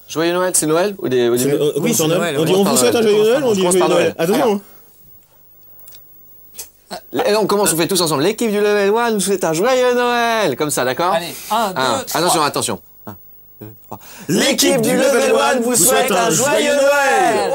Joyeux Noël, c'est Noël au début? Oui, c'est Noël. On dit on vous souhaite un joyeux Noël, on dit joyeux Noël. Attention. Et on commence, on fait tous ensemble. L'équipe du Level 1 nous souhaite un joyeux Noël. Comme ça, d'accord? Allez, 1, 2, 3. Attention, attention. 1, 2, 3. L'équipe du Level 1 vous souhaite un joyeux Noël.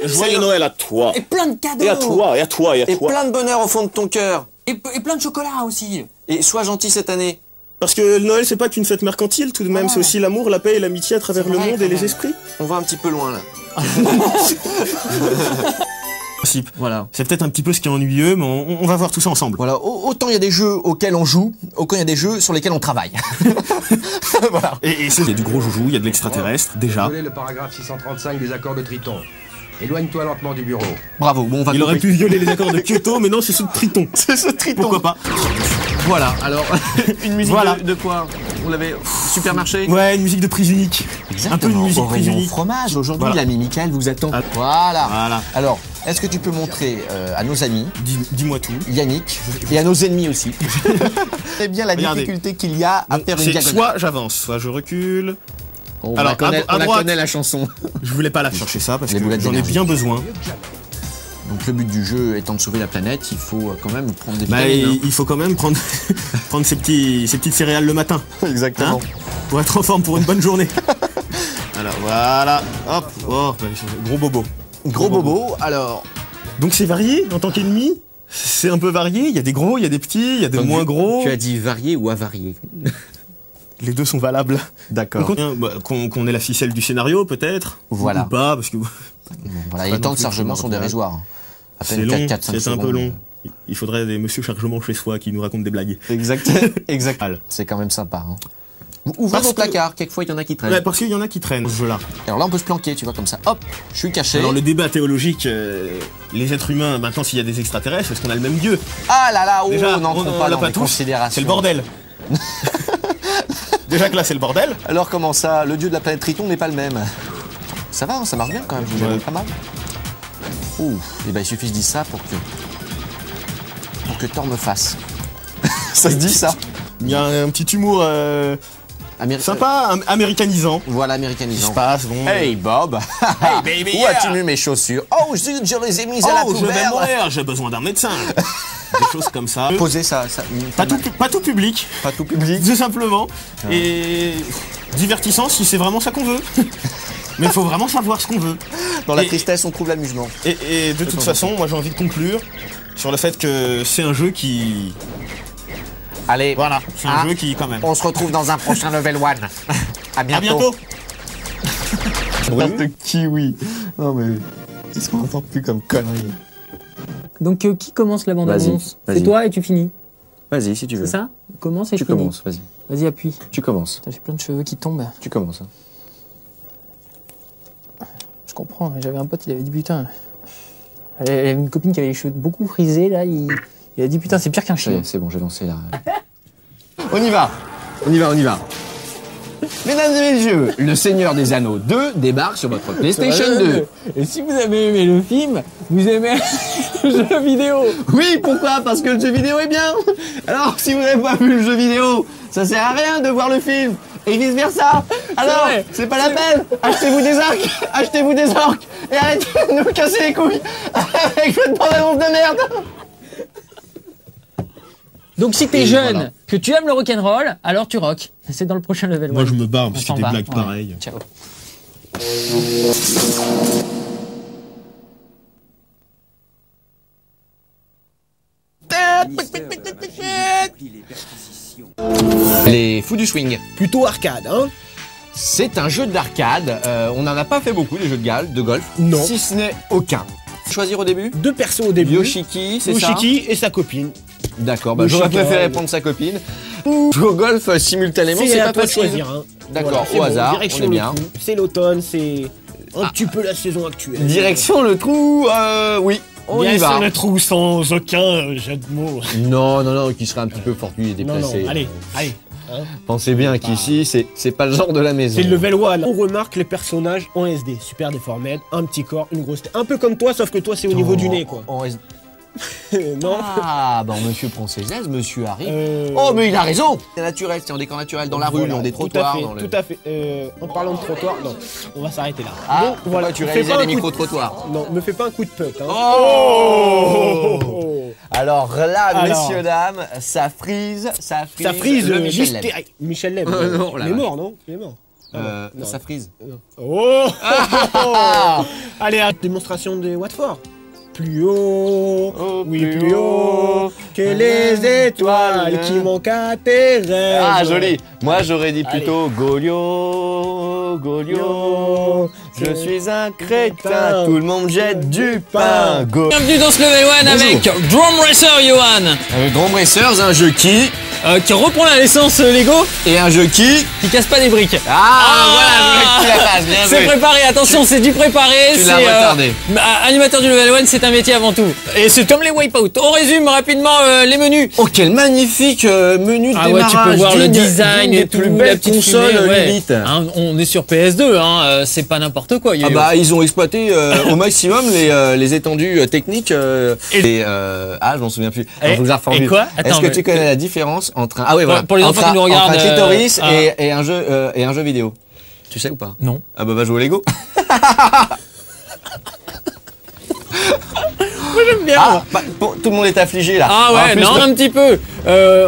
Ouais. Joyeux Noël à toi. Et plein de cadeaux. Et à toi, et à toi, et à Et toi. plein de bonheur au fond de ton cœur. Et plein de chocolat aussi. Et sois gentil cette année. Parce que Noël, c'est pas qu'une fête mercantile, tout de même, c'est aussi l'amour, la paix et l'amitié à travers le vrai, monde et quand les même. esprits. On va un petit peu loin là. Voilà. C'est peut-être un petit peu ce qui est ennuyeux, mais on va voir tout ça ensemble. Voilà, autant il y a des jeux auxquels on joue, autant il y a des jeux sur lesquels on travaille. Voilà. Et il y a du gros joujou, il y a de l'extraterrestre, déjà. Violer le paragraphe 635 des accords de Triton. Éloigne-toi lentement du bureau. Bravo, bon on va Il aurait couper. pu violer les accords de Kyoto, mais non, c'est ce Triton. C'est ce Triton. Pourquoi pas? Voilà, alors une musique Voilà. de quoi? On l'avait supermarché. Ouais, une musique de prise unique. Exactement. Un peu une musique Au prise rayon unique. fromage, aujourd'hui Voilà. l'ami Michael vous attend. Ah. Voilà. Voilà. Alors, est-ce que tu peux montrer à nos amis, Dis-moi tout. Yannick, et à nos ennemis aussi, c'est bien la Regardez. difficulté qu'il y a à faire une C'est diagonale. soit j'avance, soit je recule. On Alors, la connaît, à on la droite. connaît la chanson. Je voulais pas la chercher ça parce Les que boulettes j'en ai d'énergie. bien besoin. Donc le but du jeu étant de sauver la planète, il faut quand même prendre des Bah, vitamines. il faut quand même prendre, prendre ces petites céréales le matin. Exactement. Hein, pour être en forme pour une bonne journée. Alors voilà, hop, oh, gros bobo. Gros bobo, alors... Donc c'est varié en tant qu'ennemi. C'est un peu varié. Il y a des gros, il y a des petits, il y a des moins gros. Tu as dit varié ou avarié? Les deux sont valables. D'accord. Qu'on ait la ficelle du scénario peut-être. Voilà. Ou pas parce que Voilà, pas les temps non de plus chargement sont dérisoires. À c'est peine long, 4, 5 c'est secondes. un peu long. Il faudrait des monsieur chargement chez soi qui nous racontent des blagues. Exact. C'est quand même sympa. Hein. Ouvrez Parce vos que- placards, quelquefois il y en a qui traînent. Ouais, parce qu'il y en a qui traînent ce jeu-là. Alors là on peut se planquer, tu vois, comme ça. Hop, je suis caché. Alors le débat théologique, les êtres humains, maintenant s'il y a des extraterrestres, est-ce qu'on a le même Dieu? Ah là là, oh, Déjà, n'entrons on pas l'a dans pas les tous. considérations. C'est le bordel. Déjà que là c'est le bordel. Alors comment ça, le dieu de la planète Triton n'est pas le même? Ça va, hein, ça marche bien quand même, vous Ouais. avez pas mal. Ouh, et ben il suffit que je dise ça pour que Thor me fasse. Ça se dit ça? Il y a un petit humour sympa, américanisant. Voilà, Qui se américanisant. passe, bon. Hey Bob! Hey, baby, Où as-tu yeah. mis mes chaussures? Oh zut, je les ai mises à la Oh, je vais poubelle! mourir, j'ai besoin d'un médecin. Des choses comme ça. Poser ça, Pas tout public, pas tout public. tout simplement. Et divertissant si c'est vraiment ça qu'on veut. Mais il faut vraiment savoir ce qu'on veut. Dans la Et- tristesse, on trouve l'amusement. Et de toute façon, moi j'ai envie de conclure sur le fait que c'est un jeu qui... Allez, Voilà, c'est un Ah. jeu qui quand même... on se retrouve dans un prochain Level 1. À bientôt. À bientôt. De kiwi. Non mais, qu'est-ce qu'on entend plus comme connerie? Donc qui commence la bande-annonce? Vas-y. C'est toi et tu finis. Vas-y si tu veux. C'est ça? Commence et Tu finis. commences, vas-y. Vas-y, appuie. Tu commences. Putain, j'ai plein de cheveux qui tombent. Tu commences. Je comprends, j'avais un pote, il avait dit putain. Il avait une copine qui avait les cheveux beaucoup frisés, là, il a dit putain, c'est pire qu'un Ça y chien. est, c'est bon, j'ai lancé là. On y va. On y va, on y va. Mesdames et messieurs, le Seigneur des Anneaux 2 débarque sur votre PlayStation 2. Et si vous avez aimé le film, vous aimez le jeu vidéo. Oui, pourquoi? Parce que le jeu vidéo est bien. Alors, si vous n'avez pas vu le jeu vidéo, ça sert à rien de voir le film. Et vice versa. Alors, vrai. c'est pas la peine. Achetez-vous des arcs. Achetez-vous des orques. Et arrêtez de nous casser les couilles avec votre bande-annonce de merde. Donc si t'es Et jeune, voilà. que tu aimes le rock'n'roll, alors tu rock. C'est dans le prochain level. Moi one. je me barre parce On s'en que des va. blagues Ouais. pareilles. Ciao. Les fous du swing. Plutôt arcade, hein? C'est un jeu d'arcade. On n'en a pas fait beaucoup, des jeux de golf. Non. Si ce n'est aucun. Choisir au début? Deux persos au début. Yoshiki, c'est ça? Yoshiki et sa copine. D'accord, bah j'aurais Yoshika, préféré ouais. prendre sa copine. Ou jouer au golf simultanément, c'est à pas toi de facile. choisir, hein. D'accord, c'est au bon, hasard, direction on est le bien. trou. C'est l'automne, c'est un petit peu la saison actuelle. Direction le trou, oui, on y va. le trou sans aucun jeu de mots. Non, non, non, qui serait un petit peu fortuit et Non, déplacé. non, allez. Pensez bien qu'ici, c'est pas le genre de la maison. C'est le level 1. On remarque les personnages en SD. Super déformés, un petit corps, une grosse tête. Un peu comme toi, sauf que toi, c'est au niveau du nez, quoi. Non. Ah, bon, monsieur prend ses aises, monsieur arrive. Euh, Oh, mais il a raison. C'est naturel, c'est en décor naturel, dans la rue, voilà, dans des trottoirs. Tout à dans fait, le... tout à fait. En parlant de trottoir, non, on va s'arrêter là. Ah, Bon, voilà, tu fais réalisais pas des un coup de- micro-trottoirs. Non, me fais pas un coup de pute. Hein. Oh Alors là, Alors. messieurs, dames, ça frise Ça frise le Michel Leb. mystère. Michel Leb. Non, la il est vache. mort, non? Il est mort. Non. Ça frise. Oh Allez, démonstration des Watford. Plus haut, oui plus haut que les étoiles qui manquent à tes rêves. Ah, joli. Moi, j'aurais dit Allez. plutôt Golio, Golio. Je suis un crétin, tout le monde jette du pain. Bienvenue dans ce level 1 avec Drum Racer Johan Grand Racers, un jeu qui reprend la licence Lego et un jeu qui casse pas des briques. voilà, je voulais que tu la fasses, bien C'est joué. préparé, attention, c'est du préparé. Tu c'est, l'as retardé. Animateur du level 1, c'est un métier avant tout. Et c'est comme les Wipeout. On résume rapidement les menus. Oh, quel magnifique menu de Ah ouais, démarrage. tu peux voir le digne- design digne et des tout, plus la belles petite consoles, fumée, ouais. limite. Hein, on est sur PS2, hein, c'est pas n'importe quoi. Il y a Ah eu- bah ils ont exploité au maximum les étendues techniques je m'en souviens plus. Et- Faut que je la reformule. et quoi Attends, Est-ce que mais- tu connais la différence entre un ah ouais voilà pour les enfants entre qui nous un- regardent, entre un clitoris ah. et un jeu vidéo. Tu sais ou pas? Non. Ah bah va jouer au Lego. J'aime bien. Ah, tout le monde est affligé là. Ah En ouais, plus, non, un petit peu.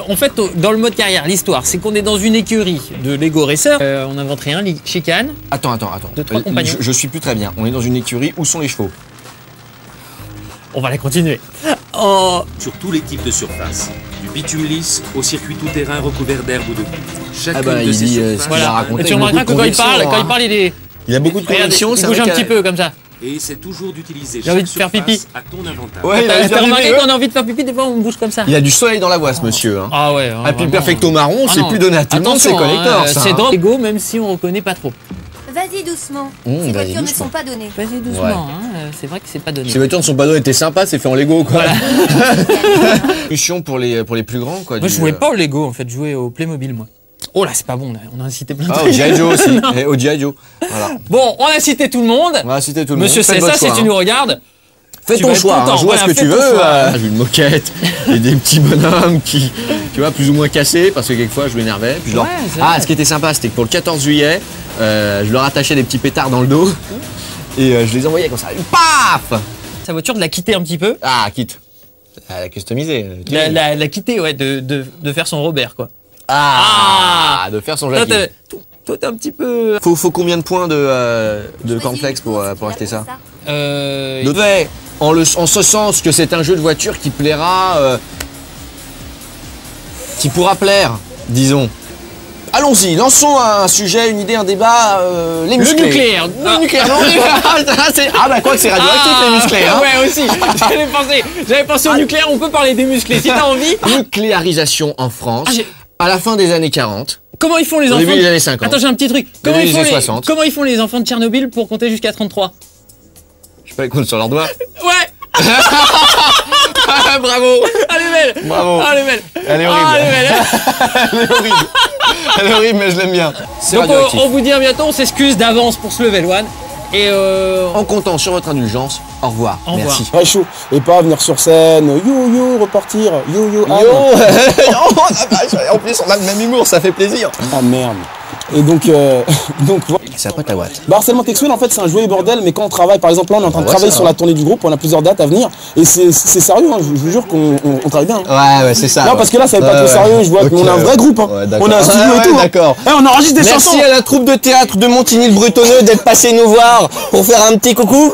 En fait, dans le mode carrière, l'histoire, c'est qu'on est dans une écurie de Lego Racer. On invente rien, les chicanes. Attends. De trois compagnons. Je suis plus très bien. On est dans une écurie. Où sont les chevaux? On va la continuer. Oh, Sur tous les types de surfaces, du bitume lisse au circuit tout-terrain recouvert d'herbe ou de gouttes. Chacune Ah bah, de il ces dit, surfaces ce qu'il a raconté. Et tu avec remarqueras que beaucoup quand de il parle, conviction, il est. il a beaucoup de Regarde, conviction. il c'est bouge vrai un petit peu comme ça. et c'est toujours d'utiliser J'ai envie chaque de faire surface pipi. à ton avantage. Ouais, T'as remarqué qu'on a envie de faire pipi, des fois on bouge comme ça. il y a du soleil dans la voie, ce monsieur. Hein. Ah ouais. Ah, puis le perfecto marron, c'est non. plus donné à tout le monde, c'est Attention, collector, ça. C'est hein. drôle. Lego, même si on reconnaît pas trop. Vas-y doucement. Mmh, Ces vas-y voitures ne doucement. sont pas données. Vas-y doucement, Ouais. c'est vrai que c'est pas donné. Ces voitures ne sont pas données, t'es sympa, c'est fait en Lego quoi. Solution pour les plus grands quoi. Moi du, je jouais pas au Lego en fait, je jouais au Playmobil moi. Oh là c'est pas bon, on a cité plein de Ah, au trucs. G.I. Joe aussi. Et au G.I. Joe. Voilà. Bon, on a cité tout le monde. On va citer tout le Monsieur monde. Faites c'est ça, votre si choix, tu hein. nous regardes. Fais tu ton vas être choix, content. hein, joue à ce Voilà, que fais tu ton veux. choix. J'ai une moquette et des petits bonhommes qui, tu vois, plus ou moins cassés parce que quelquefois je m'énervais. Puis je leur- Ouais, c'est Ah, vrai. ce qui était sympa, c'était que pour le 14 juillet, je leur attachais des petits pétards dans le dos et je les envoyais comme ça. Paf. Sa voiture de la quitter un petit peu. Ah, quitte. Elle a customisé. La quitter, ouais, de faire son Robert quoi. Ah, de faire son Toi, Jackie. t'es un petit peu. Faut combien de points de Choisis complexe une course, pour acheter c'est ça? Euh, De fait, en ce sens que c'est un jeu de voiture qui plaira, qui pourra plaire, disons. Allons-y, lançons un sujet, une idée, un débat, les le musclés. nucléaire. Le nucléaire, non, ah bah quoi que c'est radioactif les musclés, hein. Ouais aussi. J'avais pensé au nucléaire. On peut parler des musclés si t'as envie. Nucléarisation en France, Ah, j'ai- à la fin des années 40, Comment ils font les au enfants début des années 50. Attends, j'ai un petit truc. Comment Début ils, des font années les... 60. Comment ils font les enfants de Tchernobyl pour compter jusqu'à 33? Je sais pas, ils comptent sur leurs doigts. Ouais. Bravo. Elle est belle. Bravo. Ah, elle est belle. Elle est horrible. Ah, elle est belle. Elle est horrible. Elle est horrible, mais je l'aime bien. C'est Donc radioactif. on vous dit à bientôt. On s'excuse d'avance pour ce level 1. Et En comptant sur votre indulgence, au revoir. Au revoir. Merci. Très chaud. Et pas venir sur scène, yo, repartir, yo, Anne. En plus, on a le même humour, ça fait plaisir. Ah merde. Et donc voilà. C'est à ta Watt. Bah, harcèlement textuel, en fait, c'est un jouet bordel, mais quand on travaille, par exemple, là, on est en train de voit travailler ça, sur hein. la tournée du groupe, on a plusieurs dates à venir, et c'est sérieux, hein, je vous jure qu'on travaille bien. hein. Ouais, c'est ça. Non, parce que là, ça va pas trop sérieux, je vois qu'on a un vrai groupe, hein. Ouais, d'accord. On a un studio Ouais, et tout. hein. d'accord. Eh, on enregistre des chansons. Merci à la troupe de théâtre de Montigny-le-Bretonneux d'être passé nous voir pour faire un petit coucou.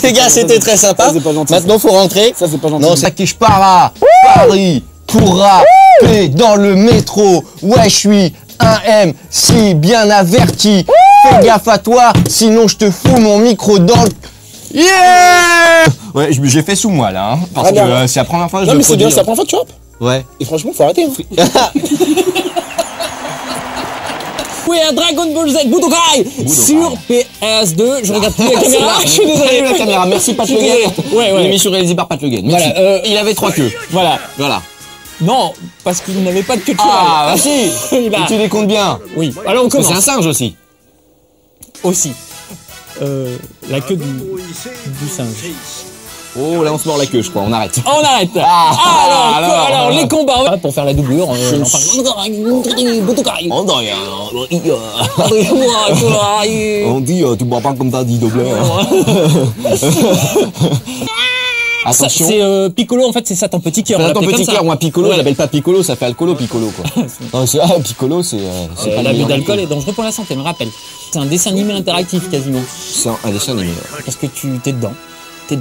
Les gars, c'était très sympa. Ça, c'est pas gentil, Maintenant, faut rentrer. Ça, c'est pas gentil. Non, c'est qui je pars à Paris pour rapper dans le métro. Ouais, je suis un MC bien averti. Fais gaffe à toi, sinon je te fous mon micro dans le... Yeah! Ouais, j'ai fait sous moi là, hein, parce Ah, que bien. c'est la première fois que Non, je mais c'est bien, produis. c'est la première fois que tu rappes. Ouais. Et franchement, faut arrêter. Hein. oui, un Dragon Ball Z Budokai sur PS2. Je regarde plus la caméra. Je suis Salut désolé. la caméra, merci Pat Le désolé. Guen. Ouais, ouais. Une émission réalisée par Pat Le Guen. Merci. Voilà, Il avait 3 queues. Voilà. Voilà. Non, parce qu'il n'avait pas de queue de Ah, bah cheval. si. Il a- Et tu les comptes bien. Oui. Alors on Parce que commence. c'est un singe aussi. Aussi. La queue du singe. Oh, là, on se mord la queue, je crois. On arrête. On arrête. Alors, les combats. Pour faire la doublure, on dit, tu bois pas comme t'as dit, doubleur. Attention. C'est Piccolo, en fait, c'est ça ton petit cœur. Ton petit cœur, moi Piccolo, il l'appelle pas Piccolo, ça fait alcoolo Piccolo quoi. Non, Piccolo, c'est pas l'abus d'alcool est dangereux pour la santé, me rappelle. C'est un dessin animé interactif quasiment. C'est un dessin animé. Parce que tu t'es dedans.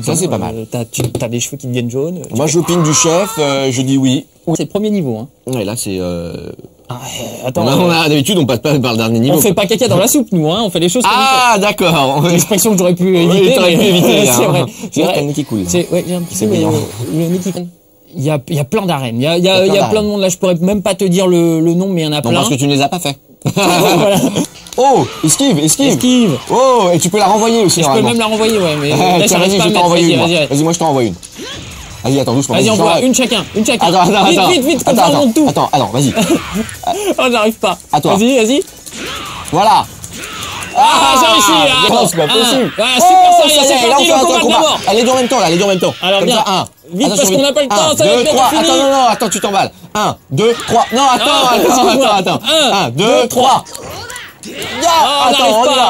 Ça c'est pas mal. T'as des cheveux qui deviennent jaunes. Moi j'opine du chef, je dis oui. C'est le premier niveau. Hein. Ouais, là c'est. Attends. D'habitude on passe pas par le dernier niveau. On fait pas caca dans la soupe nous, hein. On fait les choses. Ah d'accord. L'expression que j'aurais pu éviter. T'aurais pu éviter. C'est vrai. C'est vrai. T'as le nez qui coule. Ouais, j'ai un petit peu le nez qui coule. Il y a plein d'arènes. Il y a plein de monde là. Je pourrais même pas te dire le nom, mais il y en a plein. Non, parce que tu ne les as pas fait. Voilà. Oh, esquive. Oh, et tu peux la renvoyer aussi. Je peux même la renvoyer, ouais. Mais là, tiens, vas-y, je t'en renvoie une. Vas-y, moi je t'en renvoie une. Vas-y, attends, doucement. Vas-y, envoie une chacun. Attends. Vite, comme ça on monte tout. Attends, vas-y. Oh, j'arrive pas. À toi. Vas-y. Voilà. Ah, j'ai réussi. Non, c'est pas possible. C'est parti, le combat de la mort. Elle est en même temps. Alors, bien. Vite, parce qu'on n'a pas le temps, ça va être bientôt fini. Attends, tu t'emballes. 1, 2, 3. Non, attends. 1, 2, 3. Attends, on y va.